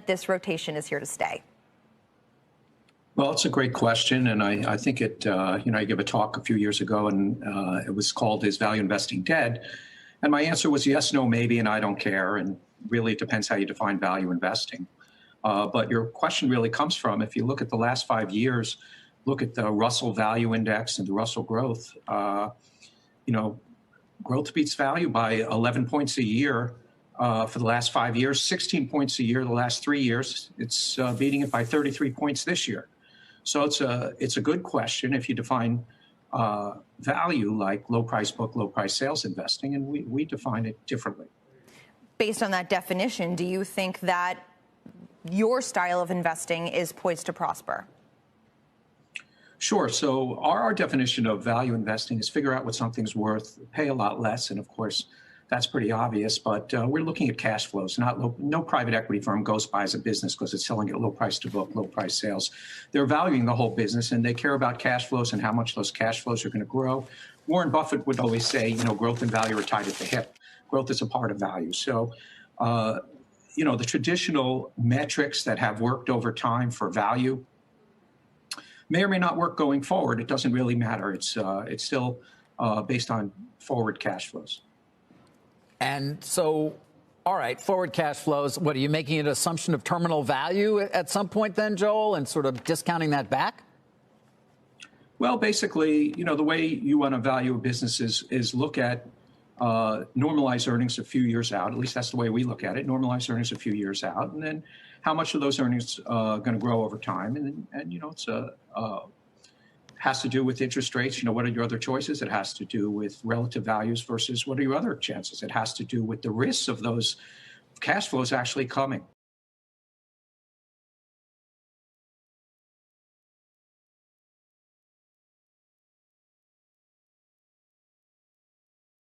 that this rotation is here to stay? Well, it's a great question, and I think it. I gave a talk a few years ago, and it was called "Is Value Investing Dead?" And my answer was yes, no, maybe, and I don't care. And really, it depends how you define value investing. But your question really comes from, if you look at the last 5 years, look at the Russell Value Index and the Russell Growth. Growth beats value by 11 points a year for the last 5 years, 16 points a year the last 3 years. It's beating it by 33 points this year. So it's a good question if you define value like low price book, low price sales investing, and we define it differently. Based on that definition, do you think that your style of investing is poised to prosper? Sure. So our definition of value investing is figure out what something's worth, pay a lot less, and of course, that's pretty obvious, but we're looking at cash flows. No private equity firm goes buys a business because it's selling at low price to book, low price sales. They're valuing the whole business, and they care about cash flows and how much those cash flows are going to grow. Warren Buffett would always say, growth and value are tied at the hip. Growth is a part of value. So, the traditional metrics that have worked over time for value may or may not work going forward. It doesn't really matter. It's still based on forward cash flows. And so, all right, forward cash flows, what, are you making an assumption of terminal value at some point then, Joel, and sort of discounting that back? Well, basically, the way you want to value a business is look at normalized earnings a few years out. At least that's the way we look at it. Normalized earnings a few years out, and then how much of those earnings are going to grow over time. And it's has to do with interest rates. What are your other choices? It has to do with relative values versus what are your other chances. It has to do with the risks of those cash flows actually coming.